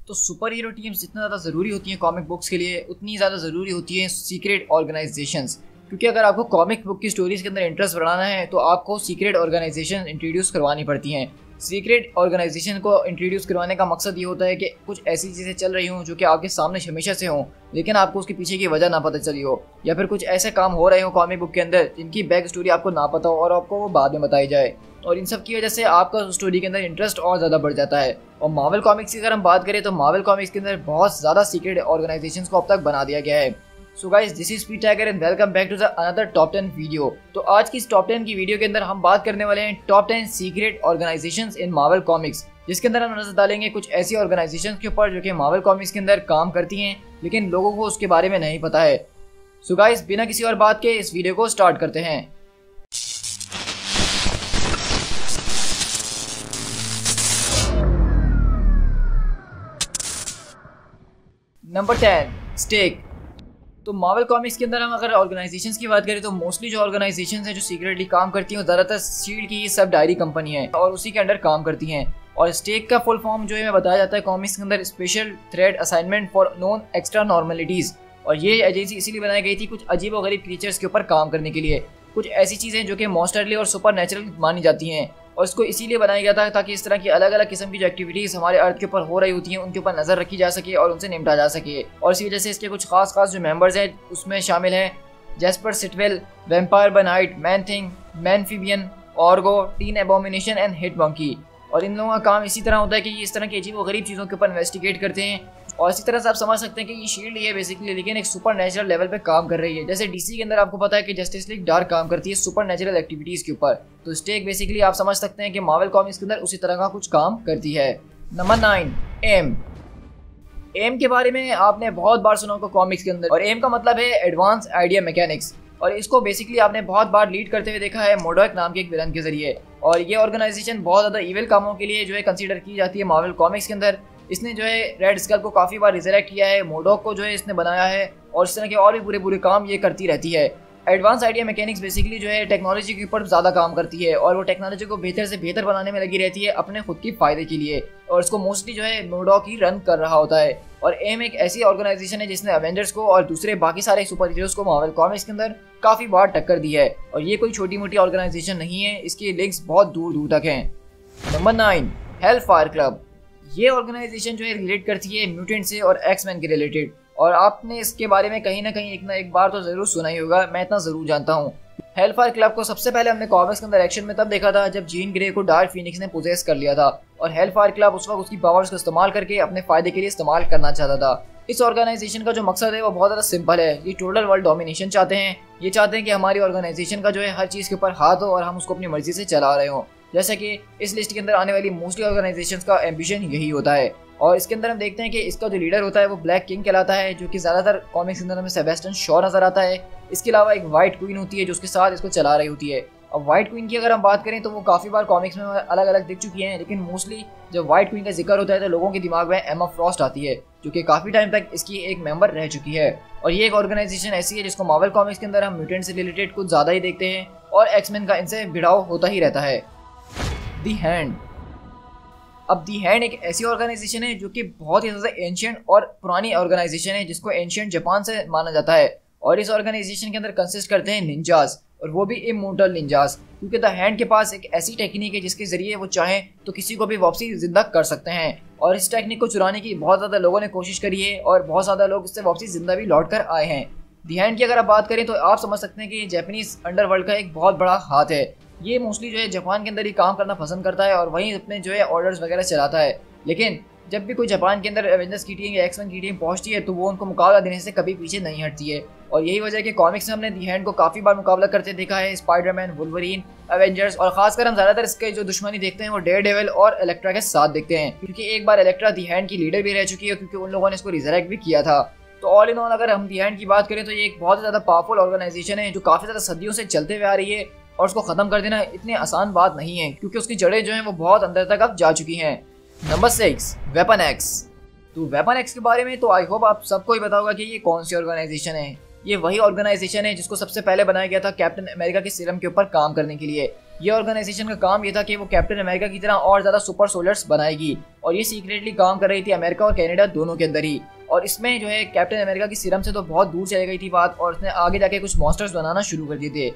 तो super hero teams जितना ज़्यादा ज़रूरी होती हैं कॉमिक बुक्स के लिए, उतनी ज़्यादा ज़रूरी होती हैं सीक्रेट ऑर्गेनाइजेशंस। क्योंकि अगर आपको कॉमिक बुक की स्टोरीज के अंदर इंटरेस्ट बढ़ाना है तो आपको सीक्रेट ऑर्गेनाइजेशन इंट्रोड्यूस करवानी पड़ती हैं। सीक्रेट ऑर्गेनाइजेशन को इंट्रोड्यूस करवाने का मकसद ये होता है कि कुछ ऐसी चीज़ें चल रही हों जो कि आपके सामने हमेशा से हों, लेकिन आपको उसके पीछे की वजह ना पता चली हो, या फिर कुछ ऐसे काम हो रहे हो कॉमिक बुक के अंदर जिनकी बैक स्टोरी आपको ना पता हो और आपको वो बाद में बताई जाए। और इन सब की वजह से आपका स्टोरी के अंदर इंटरेस्ट और ज़्यादा बढ़ जाता है। और मार्वल कॉमिक्स की अगर हम बात करें तो मार्वल कॉमिक्स के अंदर बहुत ज़्यादा सीक्रेट ऑर्गेनाइजेशंस को अब तक बना दिया गया है। So guys, this is Pete Tiger and welcome back to the another top 10 video. तो आज की इस टॉप 10 की वीडियो के अंदर हम बात करने वाले हैं टॉप 10 सीक्रेट ऑर्गेनाइजेशंस इन मार्वल कॉमिक्स, जिसके अंदर हम नजर डालेंगे कुछ ऐसी ऑर्गेनाइजेशंस के ऊपर जो कि मार्वल कॉमिक्स के अंदर काम करती हैं लेकिन लोगों को उसके बारे में नहीं पता है। सो गाइस, बिना किसी और बात के इस वीडियो को स्टार्ट करते हैं। नंबर 10, स्टेक। तो मार्वल कॉमिक्स के अंदर हम अगर ऑर्गेनाइजेशंस की बात करें तो मोस्टली जो ऑर्गेनाइजेशंस हैं जो सीक्रेटली काम करती हैं वो ज़्यादातर शील्ड की सब डायरी कंपनी है और उसी के अंडर काम करती हैं। और स्टेक का फुल फॉर्म जो है बताया जाता है कॉमिक्स के अंदर special thread assignment for non extra normalities. और ये एजेंसी इसीलिए बनाई गई थी कुछ अजीब व गरीब क्रीचर्स के ऊपर काम करने के लिए, कुछ ऐसी चीज़ें जो कि मॉन्स्टरली और सुपर नेचुरल मानी जाती हैं। और इसको इसीलिए बनाया गया था ताकि इस तरह की अलग अलग किस्म की जो एक्टिविटीज़ हमारे अर्थ के ऊपर हो रही होती हैं उनके ऊपर नज़र रखी जा सके और उनसे निपटा जा सके। और इसी वजह से इसके कुछ खास जो मेंबर्स हैं उसमें शामिल हैं Jasper Sitwell, vampire by night, man thing, Manphibian, Orgo, teen abomination and hit monkey. और इन लोगों का काम इसी तरह होता है कि ये इस तरह की अजीब व गरीब चीज़ों के ऊपर इन्वेस्टिगेट करते हैं। और इसी तरह से आप समझ सकते हैं कि ये शील्ड है बेसिकली, लेकिन एक सुपर नेचुरल लेवल पे काम कर रही है। जैसे डीसी के अंदर आपको पता है कि जस्टिस लीग डार्क काम करती है सुपर नेचुरल एक्टिविटीज़ के ऊपर, तो स्टेक बेसिकली आप समझ सकते हैं कि मार्वल कॉमिक्स के अंदर उसी तरह का कुछ काम करती है। Number 9, M. एम के बारे में आपने बहुत बार सुना होगा कॉमिक्स के अंदर, और एम का मतलब है एडवांस आइडिया मैकेनिक्स। और इसको बेसिकली आपने बहुत बार लीड करते हुए देखा है मोडोक नाम के एक विलन के जरिए। और ये ऑर्गेनाइजेशन बहुत ज़्यादा इविल कामों के लिए जो है कंसीडर की जाती है मार्वल कॉमिक्स के अंदर। इसने जो है रेड स्कल को काफ़ी बार रिजरेक्ट किया है, मोडोक को जो है इसने बनाया है, और इस तरह के और भी बुरे बुरे काम ये करती रहती है। एडवांस आइडिया मैकेनिक्स बेसिकली जो है टेक्नोलॉजी के ऊपर ज़्यादा काम करती है और वो टेक्नोलॉजी को बेहतर से बेहतर बनाने में लगी रहती है अपने खुद की फ़ायदे के लिए। और इसको मोस्टली जो है मोडोक ही रन कर रहा होता है। और एम एक ऐसी ऑर्गेनाइजेशन है जिसने एवेंजर्स को और दूसरे बाकी सारे सुपर हीरोज को मार्वल कॉमिक्स के अंदर काफ़ी बार टक्कर दी है। और ये कोई छोटी मोटी ऑर्गेनाइजेशन नहीं है, इसके लिंक्स बहुत दूर दूर तक हैं। Number 9, Hellfire club. ये ऑर्गेनाइजेशन जो है रिलेट करती है म्यूटेंट से और एक्समैन के रिलेटेड, और आपने इसके बारे में कहीं ना कहीं एक ना एक बार तो ज़रूर सुना ही होगा, मैं इतना ज़रूर जानता हूँ। हेलफायर क्लब को सबसे पहले हमने कॉमिक्स के अंदर एक्शन में तब देखा था जब जीन ग्रे को डार्क फीनिक्स ने पोजेस कर लिया था, और हेलफायर क्लब उस वक्त उसकी पावर्स को इस्तेमाल करके अपने फ़ायदे के लिए इस्तेमाल करना चाहता था। इस ऑर्गेनाइजेशन का जो मकसद है वो बहुत ज़्यादा सिंपल है, ये टोटल वर्ल्ड डोमिनेशन चाहते हैं। ये चाहते हैं कि हमारी ऑर्गेनाइजेशन का जो है हर चीज़ के ऊपर हाथ हो और हम उसको अपनी मर्जी से चला रहे हों। जैसे कि इस लिस्ट के अंदर आने वाली मोस्टली ऑर्गेनाइजेशंस का एम्बिशन यही होता है। और इसके अंदर हम देखते हैं कि इसका जो लीडर होता है वो ब्लैक किंग कहलाता है, जो कि ज़्यादातर कॉमिक्स के अंदर हमें सेबेस्टियन शॉ नजर आता है। इसके अलावा एक वाइट क्वीन होती है जो उसके साथ इसको चला रही होती है। अब वाइट क्वीन की अगर हम बात करें तो वो काफ़ी बार कॉमिक्स में अलग अलग दिख चुकी हैं, लेकिन मोस्टली जब वाइट क्वीन का जिक्र होता है तो लोगों के दिमाग में एमा फ्रॉस्ट आती है, जो कि काफ़ी टाइम तक इसकी एक मेंबर रह चुकी है। और ये एक ऑर्गेनाइजेशन ऐसी है जिसको मार्वल कॉमिक्स के अंदर हम म्यूटेंट से रिलेटेड कुछ ज़्यादा ही देखते हैं और एक्समैन का इनसे भिड़ाव होता ही रहता है। दी हैंड। अब दी हैंड एक ऐसी ऑर्गेनाइजेशन है जो कि बहुत ही ज़्यादा एंशिएंट और पुरानी ऑर्गेनाइजेशन है, जिसको एंशिएंट जापान से माना जाता है। और इस ऑर्गेनाइजेशन के अंदर कंसिस्ट करते हैं निंजास, और वो भी इमोर्टल निंजास, क्योंकि द हैंड के पास एक ऐसी टेक्निक है जिसके जरिए वो चाहें तो किसी को भी वापसी जिंदा कर सकते हैं। और इस टेक्निक को चुराने की बहुत ज़्यादा लोगों ने कोशिश करी है और बहुत ज़्यादा लोग इससे वापसी जिंदा भी लौट कर आए हैं। दी हैंड की अगर आप बात करें तो आप समझ सकते हैं कि ये जापानीज अंडरवर्ल्ड का एक बहुत बड़ा हाथ है। ये मोस्टली जो है जापान के अंदर ही काम करना पसंद करता है और वहीं अपने जो है ऑर्डर्स वगैरह चलाता है। लेकिन जब भी कोई जापान के अंदर एवेंजर्स की टीम या एक्समैन की टीम पहुंचती है तो वो उनको मुकाबला देने से कभी पीछे नहीं हटती है। और यही वजह है कि कॉमिक्स में हमने दी हैंड को काफ़ी बार मुकाबला करते देखा है स्पाइडरमैन, वुल्वरीन, एवेंजर्स, और खासकर हम ज़्यादातर इसके जो दुश्मनी देखते हैं वो डेयरडेविल और इलेक्ट्रा के साथ देखते हैं, क्योंकि एक बार इलेक्ट्रा दी हैंड की लीडर भी रह चुकी है, क्योंकि उन लोगों ने इसको रिजरेक्ट भी किया था। तो ऑल इन ऑल अगर हम दी हैंड की बात करें तो ये एक बहुत ज़्यादा पावरफुल ऑर्गेनाइजेशन है जो काफ़ी ज़्यादा सदियों से चलते हुए आ रही है, और उसको ख़त्म कर देना इतनी आसान बात नहीं है, क्योंकि उसकी जड़ें जो हैं वो बहुत अंदर तक अब जा चुकी हैं। Number 6, weapon x. तो वेपन एक्स के बारे में तो आई होप आप सबको ही पता होगा कि ये कौन सी ऑर्गेनाइजेशन है। ये वही ऑर्गेनाइजेशन है जिसको सबसे पहले बनाया गया था कैप्टन अमेरिका के सीरम के ऊपर काम करने के लिए। ये ऑर्गेनाइजेशन का काम ये था कि वो कैप्टन अमेरिका की तरह और ज़्यादा सुपर सोल्जर्स बनाएगी, और ये सीक्रेटली काम कर रही थी अमेरिका और कनाडा दोनों के अंदर ही। और इसमें जो है कैप्टन अमेरिका की सीरम से तो बहुत दूर चली गई थी बात, और उसने आगे जाके कुछ मॉन्स्टर्स बनाना शुरू कर दिए थे,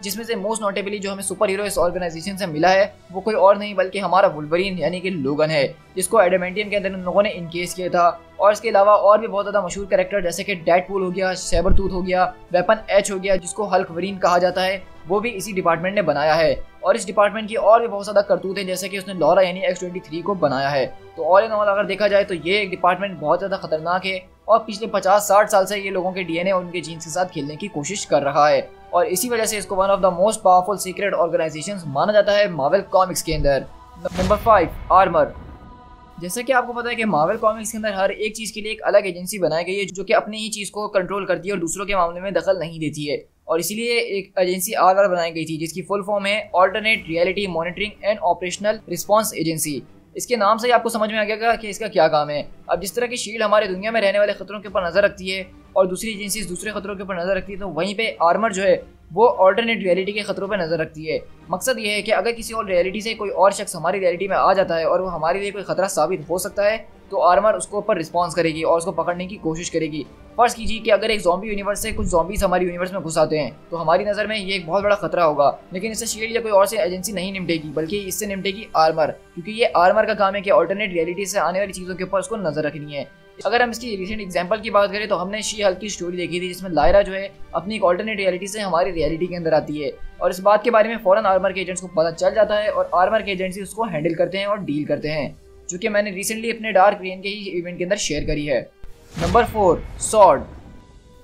जिसमें से मोस्ट नोटेबली जो हमें सुपर हीरो इस ऑर्गेनाइजेशन से मिला है वो कोई और नहीं बल्कि हमारा वुल्वरीन यानी कि लोगन है, जिसको एडामेंटियम के अंदर उन लोगों ने इनकेस किया था। और इसके अलावा और भी बहुत ज़्यादा मशहूर कैरेक्टर जैसे कि डेडपूल हो गया, सैबरटूथ हो गया, वेपन एच हो गया जिसको हल्कवरीन कहा जाता है, वो भी इसी डिपार्टमेंट ने बनाया है। और इस डिपार्टमेंट की और भी बहुत ज़्यादा करतूत है, जैसे कि उसने लॉरा यानी X-23 को बनाया है। तो ऑल इन ऑल अगर देखा जाए तो ये एक डिपार्टमेंट बहुत ज़्यादा खतरनाक है, और पिछले 50-60 साल से ये लोगों के डीएनए और उनके जीन्स के साथ खेलने की कोशिश कर रहा है, और इसी वजह से इसको one of the most powerful secret organisations माना जाता है मार्वल कॉमिक्स के अंदर। Number 5, armour. जैसा कि आपको पता है कि मार्वल कॉमिक्स के अंदर हर एक चीज़ के लिए एक अलग एजेंसी बनाई गई है जो कि अपनी ही चीज़ को कंट्रोल करती है और दूसरों के मामले में दखल नहीं देती है, और इसीलिए एक एजेंसी आर बनाई गई थी जिसकी फुल फॉर्म है alternate reality monitoring and operational response agency. इसके नाम से ही आपको समझ में आ गया कि इसका क्या काम है। अब जिस तरह की शील्ड हमारे दुनिया में रहने वाले खतरों के ऊपर नजर रखती है और दूसरी एजेंसी दूसरे खतरों के ऊपर नजर रखती है, तो वहीं पे आर्मर जो है वो ऑल्टरनेट रियलिटी के खतरों पर नजर रखती है। मकसद ये है कि अगर किसी और रियलिटी से कोई और शख्स हमारी रियलिटी में आ जाता है और वो हमारे लिए कोई खतरा साबित हो सकता है, तो आर्मर उसको ऊपर रिस्पॉन्स करेगी और उसको पकड़ने की कोशिश करेगी। फर्ज कीजिए कि अगर एक ज़ॉम्बी यूनिवर्स से कुछ ज़ॉम्बीज हमारी यूनिवर्स में घुस आते हैं, तो हमारी नज़र में ये एक बहुत बड़ा खतरा होगा, लेकिन इससे शील्ड या कोई और से एजेंसी नहीं निपटेगी, बल्कि इससे निपटेगी आर्मर, क्योंकि ये आर्मर का काम है कि ऑल्टरनेट रियलिटी से आने वाली चीज़ों के ऊपर उसको नजर रखनी है। अगर हम इसकी रिसेंट एग्जांपल की बात करें तो हमने शी हल्क की स्टोरी देखी थी, जिसमें लायरा जो है अपनी एक ऑल्टरनेट रियलिटी से हमारी रियलिटी के अंदर आती है, और इस बात के बारे में फौरन आर्मर के एजेंट्स को पता चल जाता है और आर्मर के एजेंट्स उसको हैंडल करते हैं और डील करते हैं, जो कि मैंने रिसेंटली अपने डार्क रेन के ही इवेंट के अंदर शेयर करी है। Number 4, sword.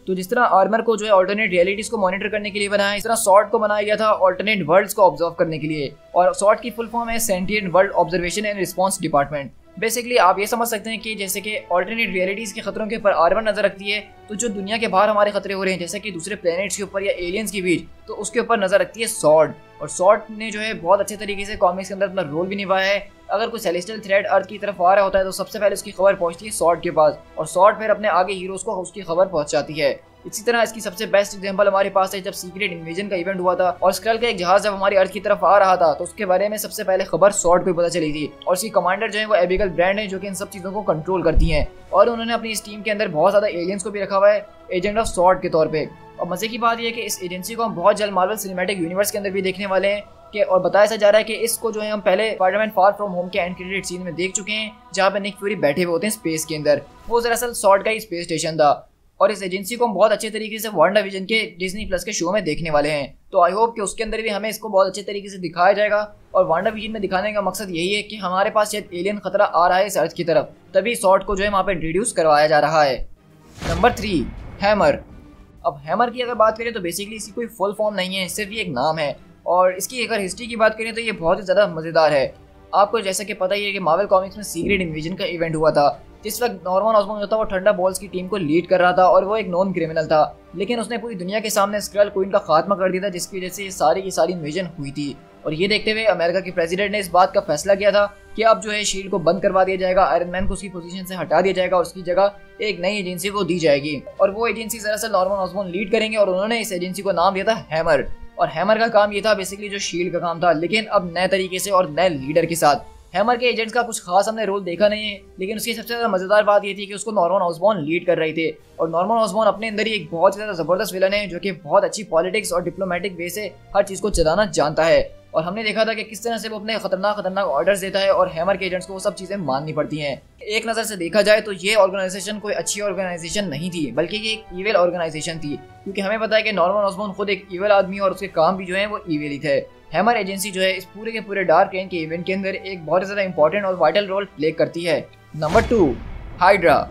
तो जिस तरह आर्मर को जो है ऑल्टरनेट रियलिटीज को मॉनिटर करने के लिए बनाया, इस तरह सॉर्ड को बनाया गया था ऑल्टरनेट वर्ल्ड्स को ऑब्जर्व करने के लिए, और सॉर्ड की फुल फॉर्म है sentient world observation and response department. Basically आप ये समझ सकते हैं कि जैसे कि ऑल्टरनेट रियलिटीज के खतरों के ऊपर आर्मर नजर रखती है, तो जो दुनिया के बाहर हमारे खतरे हो रहे हैं जैसे कि दूसरे प्लैनेट्स के ऊपर या एलियंस के बीच, तो उसके ऊपर नजर रखती है सॉर्ड। और सॉर्ड ने जो है बहुत अच्छे तरीके से कॉमिक्स के अंदर अपना रोल भी निभाया है। अगर कोई सेलेस्टियल थ्रेड अर्थ की तरफ आ रहा होता है तो सबसे पहले उसकी खबर पहुंचती है सॉर्ड के पास, और सॉर्ड फिर अपने आगे हीरोज को उसकी खबर पहुंचाती है। इसी तरह इसकी सबसे बेस्ट एग्जांपल हमारे पास है जब सीक्रेट इन्वेजन का इवेंट हुआ था और स्क्रल का एक जहाज जब हमारी अर्थ की तरफ आ रहा था, तो उसके बारे में सबसे पहले खबर सॉर्ड को पता चली थी, और उसकी कमांडर जो है वो एबिगेल ब्रांड है, जो कि इन सब चीजों को कंट्रोल करती हैं, और उन्होंने अपनी इस टीम के अंदर बहुत ज्यादा एलियंस को भी रखा हुआ है एजेंट ऑफ सॉर्ड के तौर पे। और मजे की बात यह है कि इस एजेंसी को हम बहुत जल्द मार्वल सिनेमैटिक यूनिवर्स के अंदर भी देखने वाले हैं और बताया जा रहा है कि इसको जो है हम पहले स्पाइडरमैन फार फ्रॉम होम के एंड क्रेडिट सीन में देख चुके हैं, जहाँ पे निक फ्यूरी बैठे हुए होते हैं स्पेस के अंदर। वो दरअसल सॉर्ड का ही स्पेस स्टेशन था, और इस एजेंसी को हम बहुत अच्छे तरीके से वांडाविजन के डिज्नी प्लस के शो में देखने वाले हैं। तो आई होप कि उसके अंदर भी हमें इसको बहुत अच्छे तरीके से दिखाया जाएगा, और वांडाविजन में दिखाने का मकसद यही है कि हमारे पास शायद एलियन खतरा आ रहा है इस अर्थ की तरफ, तभी सॉर्ड को जो है वहाँ पे इंट्रोड्यूस करवाया जा रहा है। Number 3, hammer. अब हैमर की अगर बात करें तो बेसिकली इसकी कोई फुल फॉर्म नहीं है, सिर्फ ये एक नाम है, और इसकी अगर हिस्ट्री की बात करें तो ये बहुत ही ज़्यादा मज़ेदार है। आपको जैसा कि पता ही है कि मार्वल कॉमिक्स में सीक्रेट इन्वेजन का इवेंट हुआ था, जिस वक्त नॉर्मन ऑसबॉर्न जो था वो थंडर बॉल्स की टीम को लीड कर रहा था, और वो एक नॉन क्रिमिनल था, लेकिन उसने पूरी दुनिया के सामने स्क्रल क्वीन का खात्मा कर दिया था, जिसकी वजह से ये सारी इन्वेजन हुई थी। और ये देखते हुए अमेरिका के प्रेसिडेंट ने इस बात का फैसला किया था कि अब जो है शील्ड को बंद करवा दिया जाएगा, आयरन मैन को उसकी पोजीशन से हटा दिया जाएगा और उसकी जगह एक नई एजेंसी को दी जाएगी, और वो एजेंसी दरअसल नॉर्मन ऑसबॉर्न लीड करेंगे, और उन्होंने इस एजेंसी को नाम दिया था हैमर। और हैमर का काम ये था बेसिकली जो शील्ड का काम था, लेकिन अब नए तरीके से और नए लीडर के साथ। हैमर के एजेंट्स का कुछ खास हमने रोल देखा नहीं है, लेकिन उसकी सबसे ज़्यादा मज़ेदार बात ये थी कि उसको नॉर्मन ऑसबॉर्न लीड कर रहे थे, और नॉर्मन ऑसबॉर्न अपने अंदर ही एक बहुत ज़्यादा ज़बरदस्त विलन है, जो कि बहुत अच्छी पॉलिटिक्स और डिप्लोमेटिक वे से हर चीज़ को चलाना जानता है। और हमने देखा था कि किस तरह से वो अपने खतरनाक ऑर्डर्स देता है, और हैमर के एजेंट्स को वो सब चीज़ें माननी पड़ती हैं। एक नज़र से देखा जाए तो ये ऑर्गेनाइजेशन कोई अच्छी ऑर्गेनाइजेशन नहीं थी, बल्कि ये एक ईविल ऑर्गेनाइजेशन थी, क्योंकि हमें पता है कि नॉर्मन ऑसबॉर्न खुद एक ईविल आदमी और उसके काम भी जो है वो ईविल ही थे। हैमर एजेंसी जो है इस पूरे के पूरे डार्क रेन के इवेंट के अंदर एक बहुत ज़्यादा इंपॉर्टेंट और वाइटल रोल प्ले करती है। Number 2, hydra.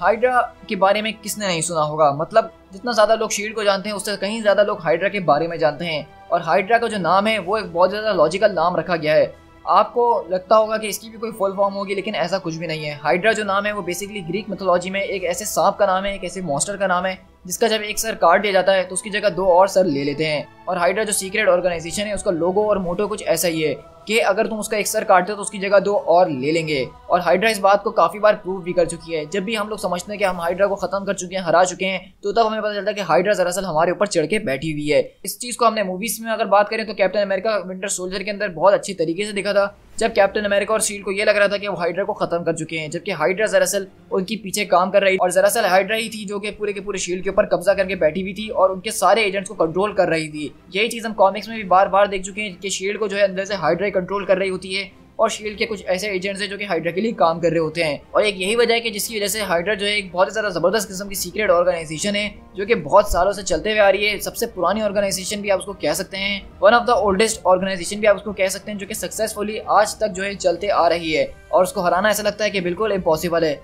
हाइड्रा के बारे में किसने नहीं सुना होगा, मतलब जितना ज़्यादा लोग शील्ड को जानते हैं उससे कहीं ज़्यादा लोग हाइड्रा के बारे में जानते हैं, और हाइड्रा का जो नाम है वो एक बहुत ज़्यादा लॉजिकल नाम रखा गया है। आपको लगता होगा कि इसकी भी कोई फुल फॉर्म होगी, लेकिन ऐसा कुछ भी नहीं है। हाइड्रा जो नाम है वो बेसिकली ग्रीक मिथोलॉजी में एक ऐसे सांप का नाम है, एक ऐसे मॉन्स्टर का नाम है जिसका जब एक सर काट दिया जाता है तो उसकी जगह 2 और सर ले लेते हैं। और हाइड्रा जो सीक्रेट ऑर्गेनाइजेशन है उसका लोगो और मोटो कुछ ऐसा ही है कि अगर तुम उसका एक सर काटते हो तो उसकी जगह 2 और ले लेंगे। और हाइड्रा इस बात को काफी बार प्रूव भी कर चुकी है। जब भी हम लोग समझते हैं कि हम हाइड्रा को खत्म कर चुके हैं, हरा चुके हैं, तो तब हमें पता चलता है कि हाइड्रा दरअसल हमारे ऊपर चढ़ के बैठी हुई है। इस चीज को हमने मूवीज में अगर बात करें तो कैप्टन अमेरिका विंटर सोल्जर के अंदर बहुत अच्छी तरीके से दिखा था, जब कैप्टन अमेरिका और शील्ड को ये लग रहा था कि वो हाइड्रा को खत्म कर चुके हैं, जबकि हाइड्रा दरअसल उनके पीछे काम कर रही और दरअसल हाइड्रा ही थी जो कि पूरे के पूरे शील्ड के ऊपर कब्जा करके बैठी हुई थी और उनके सारे एजेंट्स को कंट्रोल कर रही थी। यही चीज हम कॉमिक्स में भी बार बार देख चुके हैं कि शील्ड को जो है अंदर से हाइड्रा कंट्रोल कर रही होती है और शील्ड के कुछ ऐसे एजेंट्स हैं जो कि हाइड्रा के लिए काम कर रहे होते हैं। और एक यही वजह है कि जिसकी वजह से हाइड्रा जो है एक बहुत ही ज्यादा जबरदस्त किस्म की सीक्रेट ऑर्गेनाइजेशन है जो कि बहुत सालों से चलते हुए आ रही है। सबसे पुरानी ऑर्गेनाइजेशन भी आप उसको कह सकते हैं, one of the oldest organisation भी आप उसको कह सकते हैं, जो कि सक्सेसफुली आज तक जो है चलते आ रही है। और उसको हराना ऐसा लगता है कि बिल्कुल इम्पॉसिबल है,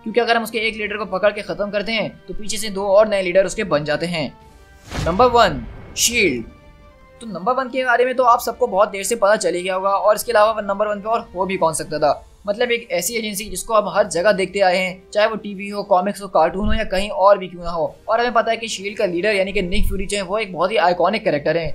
क्योंकि अगर हम उसके एक लीडर को पकड़ के खत्म करते हैं तो पीछे से 2 और नए लीडर उसके बन जाते हैं। Number 1 shield. तो नंबर 1 के बारे में तो आप सबको बहुत देर से पता चल ही गया होगा, और इसके अलावा नंबर 1 पे और हो भी कौन सकता था। मतलब एक ऐसी एजेंसी जिसको हम हर जगह देखते आए हैं, चाहे वो टीवी हो, कॉमिक्स हो, कार्टून हो या कहीं और भी क्यों ना हो। और हमें पता है कि शील्ड का लीडर यानी कि निक फ्यूरी जो है वो एक बहुत ही आइकॉनिक कैरेक्टर है।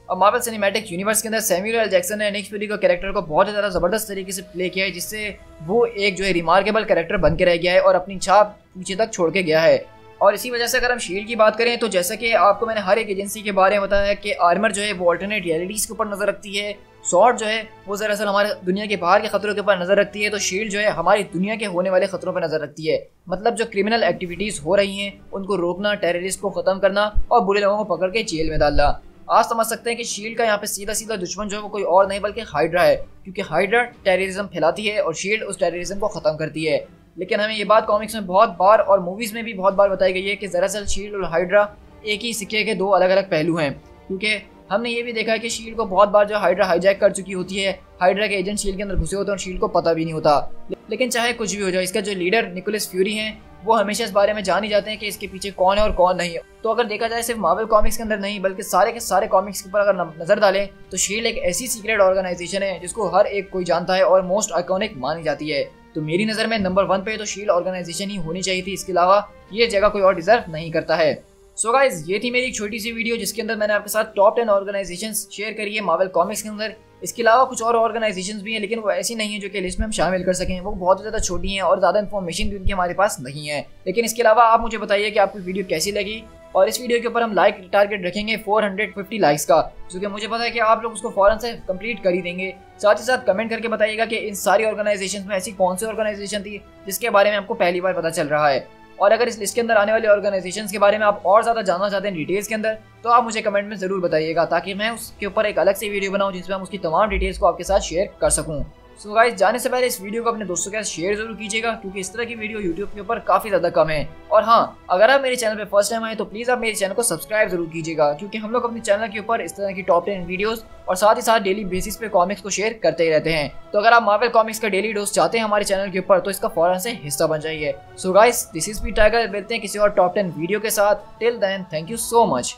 और मार्वल सिनेमैटिक यूनिवर्स के अंदर सैमुअल एल जैक्सन ने निक फ्यूरी का कैरेक्टर को बहुत ही ज़्यादा ज़बरदस्त तरीके से प्ले किया है, जिससे वो एक जो है रिमार्केबल कैरेक्टर बन के रह गया है और अपनी छाप पीछे तक छोड़ के गया है। और इसी वजह से अगर हम शील्ड की बात करें तो जैसा कि आपको मैंने हर एक एजेंसी के बारे में बताया कि आर्मर जो है वो अल्टरनेट रियलिटीज़ के ऊपर नजर रखती है, स्वॉर्ड जो है वो दरअसल हमारे दुनिया के बाहर के खतरों के ऊपर नजर रखती है, तो शील्ड जो है हमारी दुनिया के होने वाले खतरों पर नजर रखती है। मतलब जो क्रिमिनल एक्टिविटीज हो रही हैं उनको रोकना, टेररिस्ट को खत्म करना और बुरे लोगों को पकड़ के जेल में डालना। आज समझ सकते हैं कि शील्ड का यहाँ पे सीधा सीधा दुश्मन जो है वो कोई और नहीं बल्कि हाइड्रा है, क्योंकि हाइड्रा टेररिज्म फैलाती है और शील्ड उस टेररिज्म को खत्म करती है। लेकिन हमें ये बात कॉमिक्स में बहुत बार और मूवीज में भी बहुत बार बताई गई है कि दरअसल शील्ड और हाइड्रा एक ही सिक्के के 2 अलग अलग पहलू हैं, क्योंकि हमने ये भी देखा है कि शील्ड को बहुत बार जो हाइड्रा हाईजैक कर चुकी होती है, हाइड्रा के एजेंट शील्ड के अंदर घुसे होते हैं और शील्ड को पता भी नहीं होता। लेकिन चाहे कुछ भी हो जाए, इसका जो लीडर निकोलस फ्यूरी हैं वो हमेशा इस बारे में जान ही जाते हैं कि इसके पीछे कौन है और कौन नहीं है। तो अगर देखा जाए सिर्फ मार्वल कॉमिक्स के अंदर नहीं बल्कि सारे के सारे कॉमिक्स के ऊपर अगर नजर डालें तो शील्ड एक ऐसी सीक्रेट ऑर्गेनाइजेशन है जिसको हर एक कोई जानता है और मोस्ट आइकॉनिक मानी जाती है। तो मेरी नज़र में नंबर 1 पे तो शील्ड ऑर्गेनाइजेशन ही होनी चाहिए थी, इसके अलावा ये जगह कोई और डिजर्व नहीं करता है। सो गाइज, ये थी मेरी एक छोटी सी वीडियो जिसके अंदर मैंने आपके साथ टॉप 10 ऑर्गेनाइजेशंस शेयर करी है मार्वल कॉमिक्स के अंदर। इसके अलावा कुछ और ऑर्गेनाइजेशंस भी हैं, लेकिन वो ऐसी नहीं है जो कि लिस्ट में हम शामिल कर सकें। वो बहुत ज़्यादा छोटी हैं और ज़्यादा इन्फॉर्मेशन भी उनकी हमारे पास नहीं है। लेकिन इसके अलावा आप मुझे बताइए कि आपको वीडियो कैसी लगी, और इस वीडियो के ऊपर हम लाइक टारगेट रखेंगे 450 लाइक्स का, जो कि मुझे पता है कि आप लोग उसको फौरन से कंप्लीट कर ही देंगे। साथ ही साथ कमेंट करके बताइएगा कि इन सारी ऑर्गेनाइजेशंस में ऐसी कौन सी ऑर्गेनाइजेशन थी जिसके बारे में आपको पहली बार पता चल रहा है। और अगर इस लिस्ट के अंदर आने वाले ऑर्गेनाइजेशंस के बारे में आप और ज़्यादा जानना चाहते हैं डिटेल्स के अंदर, तो आप मुझे कमेंट में ज़रूर बताइएगा, ताकि मैं उसके ऊपर एक अलग से वीडियो बनाऊं जिसमें हम उसकी तमाम डिटेल्स को आपके साथ शेयर कर सकूं। सो गाइस, जाने से पहले इस वीडियो को अपने दोस्तों के साथ शेयर जरूर कीजिएगा, क्योंकि इस तरह की वीडियो यूट्यूब के ऊपर काफ़ी ज़्यादा कम है। और हाँ, अगर आप मेरे चैनल पे फर्स्ट टाइम आए तो प्लीज़ आप मेरे चैनल को सब्सक्राइब जरूर कीजिएगा, क्योंकि हम लोग अपने चैनल के ऊपर इस तरह की टॉप 10 वीडियोस और साथ ही साथ डेली बेसिस पे कॉमिक्स को शेयर करते ही रहते हैं। तो अगर आप मार्वल कॉमिक्स का डेली डोज चाहते हैं हमारे चैनल के ऊपर, तो इसका फौरन से हिस्सा बन जाइए। So guys, this is P Tiger. मिलते हैं किसी और टॉप 10 वीडियो के साथ। Till then, thank you so much.